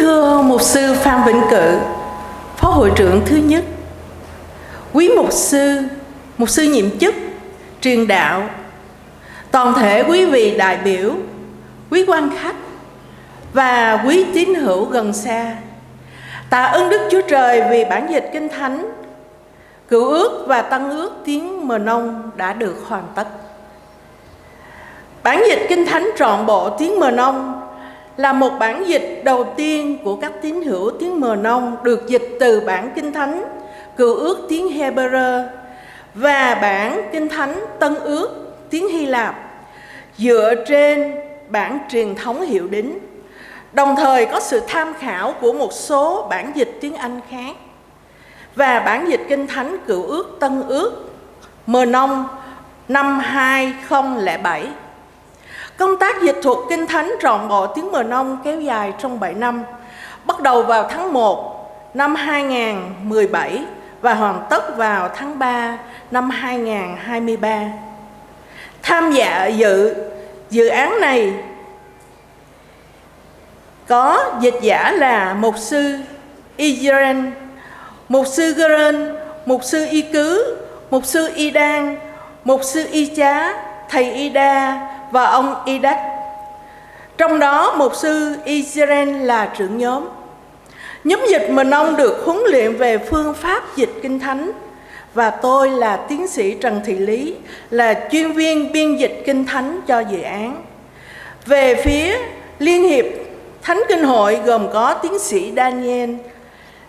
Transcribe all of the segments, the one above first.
thưa Mục sư Phan Vĩnh Cự, Phó Hội trưởng thứ nhất, quý Mục sư nhiệm chức, truyền đạo, toàn thể quý vị đại biểu, quý quan khách và quý tín hữu gần xa. Tạ ơn Đức Chúa Trời vì bản dịch Kinh Thánh, Cựu ước và Tân ước tiếng Mờ Nông đã được hoàn tất. Bản dịch Kinh Thánh trọn bộ tiếng Mờ Nông là một bản dịch đầu tiên của các tín hữu tiếng Mờ Nông được dịch từ bản Kinh Thánh Cựu ước tiếng Hebrew và bản Kinh Thánh Tân ước tiếng Hy Lạp dựa trên bản truyền thống hiệu đính, đồng thời có sự tham khảo của một số bản dịch tiếng Anh khác và bản dịch Kinh Thánh Cựu ước Tân ước Mờ Nông năm 2007. Công tác dịch thuật Kinh Thánh trọn bộ tiếng Mờ Nông kéo dài trong 7 năm, bắt đầu vào tháng 1 năm 2017 và hoàn tất vào tháng 3 năm 2023. Tham gia dự án này có dịch giả là Mục sư Israel, Mục sư Geren, Mục sư Y Cứ, Mục sư Y Đan, Mục sư Y Chá, Thầy Y Đa và ông Y Đắc. Trong đó Mục sư Israel là trưởng nhóm. Nhóm dịch Mờ Nông được huấn luyện về phương pháp dịch Kinh Thánh và tôi là tiến sĩ Trần Thị Lý, là chuyên viên biên dịch Kinh Thánh cho dự án. Về phía Liên hiệp Thánh Kinh Hội gồm có tiến sĩ Daniel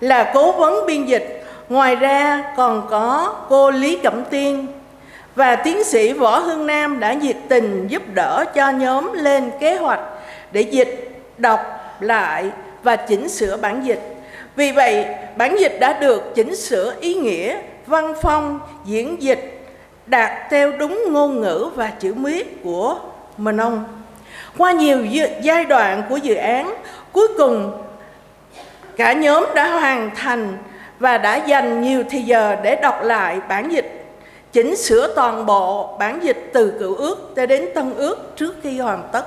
là cố vấn biên dịch, ngoài ra còn có cô Lý Cẩm Tiên và tiến sĩ Võ Hương Nam đã nhiệt tình giúp đỡ cho nhóm lên kế hoạch để dịch, đọc lại và chỉnh sửa bản dịch. Vì vậy, bản dịch đã được chỉnh sửa ý nghĩa, văn phong, diễn dịch đạt theo đúng ngôn ngữ và chữ viết của Mờ Nông. Qua nhiều giai đoạn của dự án, cuối cùng cả nhóm đã hoàn thành và đã dành nhiều thời giờ để đọc lại bản dịch, chỉnh sửa toàn bộ bản dịch từ Cựu ước cho đến Tân ước trước khi hoàn tất.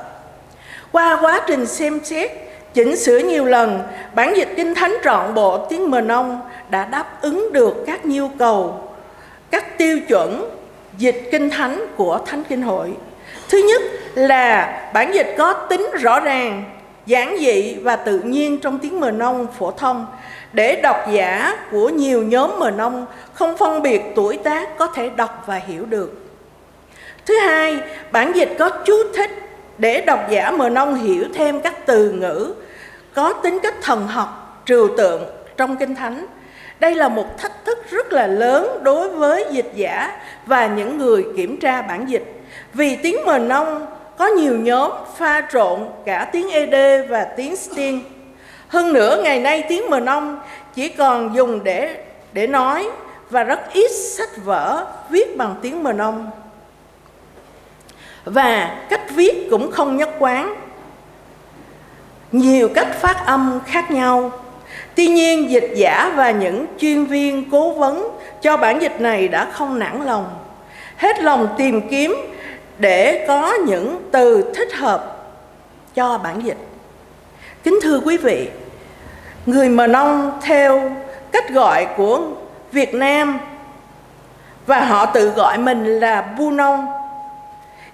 Qua quá trình xem xét, chỉnh sửa nhiều lần, bản dịch Kinh Thánh trọn bộ tiếng Mờ Nông đã đáp ứng được các nhu cầu, các tiêu chuẩn dịch Kinh Thánh của Thánh Kinh Hội. Thứ nhất là bản dịch có tính rõ ràng, giản dị và tự nhiên trong tiếng Mờ Nông phổ thông, để độc giả của nhiều nhóm Mờ Nông không phân biệt tuổi tác có thể đọc và hiểu được. Thứ hai, bản dịch có chú thích để độc giả Mờ Nông hiểu thêm các từ ngữ có tính cách thần học, trừu tượng trong Kinh Thánh. Đây là một thách thức rất là lớn đối với dịch giả và những người kiểm tra bản dịch, vì tiếng Mờ Nông có nhiều nhóm pha trộn cả tiếng Ede và tiếng Stiên. Hơn nữa, ngày nay tiếng Mờ Nông chỉ còn dùng để nói và rất ít sách vở viết bằng tiếng Mờ Nông. Và cách viết cũng không nhất quán, nhiều cách phát âm khác nhau. Tuy nhiên, dịch giả và những chuyên viên cố vấn cho bản dịch này đã không nản lòng, hết lòng tìm kiếm để có những từ thích hợp cho bản dịch. Kính thưa quý vị, người Mờ Nông theo cách gọi của Việt Nam và họ tự gọi mình là Bu Nông.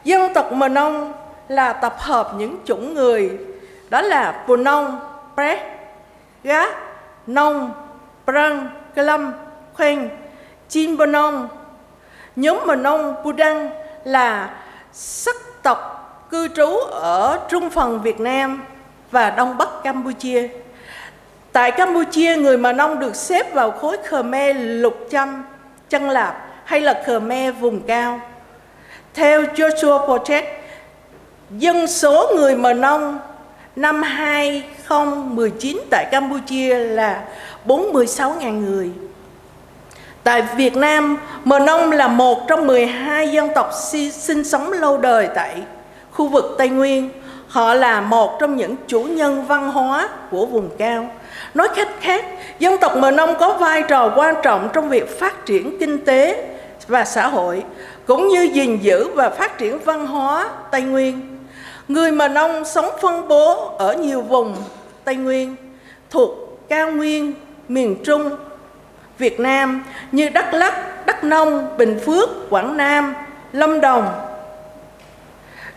Dân tộc Mờ Nông là tập hợp những chủng người, đó là Pù Nông, Prét, Gá, Nông, Prang, Clam, Khoen, Chin Bờ Nông. Nhóm Mờ Nông Pù Đăng là sắc tộc cư trú ở trung phần Việt Nam và Đông Bắc Campuchia. Tại Campuchia, người Mờ Nông được xếp vào khối Khmer Lục Chăm, Chân Lạp hay là Khmer vùng cao. Theo Joshua Project, dân số người Mờ Nông năm 2019 tại Campuchia là 46.000 người. Tại Việt Nam, Mờ Nông là một trong 12 dân tộc sinh sống lâu đời tại khu vực Tây Nguyên. Họ là một trong những chủ nhân văn hóa của vùng cao. Nói cách khác, dân tộc Mờ Nông có vai trò quan trọng trong việc phát triển kinh tế và xã hội, cũng như gìn giữ và phát triển văn hóa Tây Nguyên. Người Mờ Nông sống phân bố ở nhiều vùng Tây Nguyên. thuộc cao nguyên miền Trung Việt Nam như Đắk Lắk, Đắk Nông, Bình Phước, Quảng Nam, Lâm Đồng.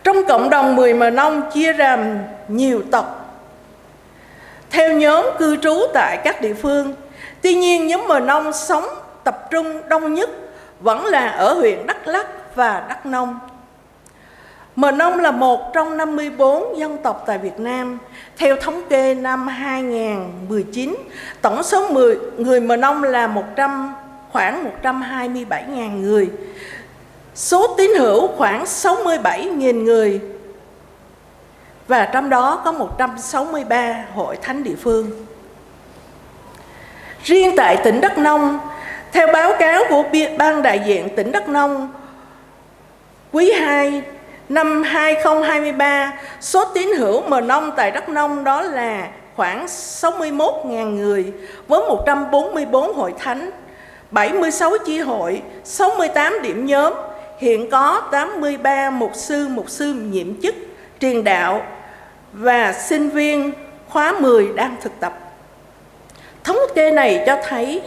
Trong cộng đồng 10 Mờ Nông chia làm nhiều tộc theo nhóm cư trú tại các địa phương. Tuy nhiên, nhóm Mờ Nông sống tập trung đông nhất vẫn là ở huyện Đắk Lắk và Đắk Nông. Mờ Nông là một trong 54 dân tộc tại Việt Nam. Theo thống kê năm 2019, tổng số người Mờ Nông là khoảng 127.000 người. Số tín hữu khoảng 67.000 người, và trong đó có 163 hội thánh địa phương. Riêng tại tỉnh Đắk Nông, theo báo cáo của Ban đại diện tỉnh Đắk Nông, quý 2 năm 2023, số tín hữu Mờ Nông tại Đắk Nông đó là khoảng 61.000 người, với 144 hội thánh, 76 chi hội, 68 điểm nhóm. Hiện có 83 mục sư nhiệm chức, truyền đạo và sinh viên khóa 10 đang thực tập. Thống kê này cho thấy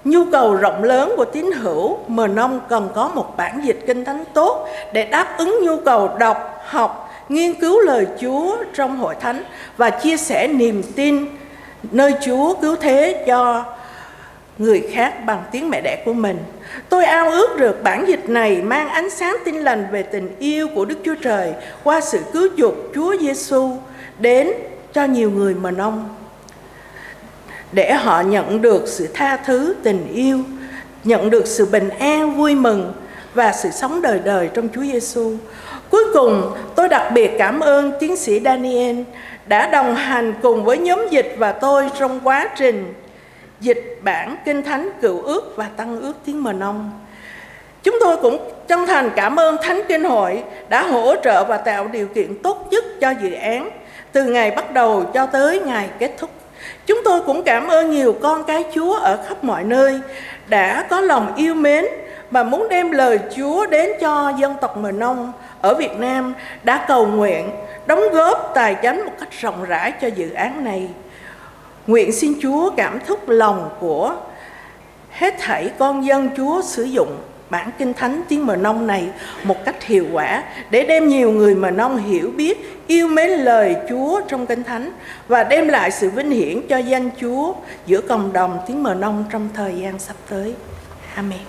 nhu cầu rộng lớn của tín hữu Mờ Nông cần có một bản dịch Kinh Thánh tốt để đáp ứng nhu cầu đọc, học, nghiên cứu lời Chúa trong hội thánh và chia sẻ niềm tin nơi Chúa cứu thế cho người khác bằng tiếng mẹ đẻ của mình. Tôi ao ước được bản dịch này mang ánh sáng tin lành về tình yêu của Đức Chúa Trời qua sự cứu chuộc Chúa Giêsu đến cho nhiều người Mờ Nông, để họ nhận được sự tha thứ, tình yêu, nhận được sự bình an, vui mừng và sự sống đời đời trong Chúa Giêsu. Cuối cùng, tôi đặc biệt cảm ơn tiến sĩ Daniel đã đồng hành cùng với nhóm dịch và tôi trong quá trình dịch bản Kinh Thánh Cựu Ước và Tân Ước tiếng Mờ Nông. Chúng tôi cũng chân thành cảm ơn Thánh Kinh Hội đã hỗ trợ và tạo điều kiện tốt nhất cho dự án từ ngày bắt đầu cho tới ngày kết thúc. Chúng tôi cũng cảm ơn nhiều con cái Chúa ở khắp mọi nơi đã có lòng yêu mến và muốn đem lời Chúa đến cho dân tộc Mờ Nông ở Việt Nam, đã cầu nguyện, đóng góp tài chánh một cách rộng rãi cho dự án này. Nguyện xin Chúa cảm thúc lòng của hết thảy con dân Chúa sử dụng bản Kinh Thánh tiếng Mờ Nông này một cách hiệu quả, để đem nhiều người Mờ Nông hiểu biết, yêu mến lời Chúa trong Kinh Thánh và đem lại sự vinh hiển cho danh Chúa giữa cộng đồng tiếng Mờ Nông trong thời gian sắp tới. Amen.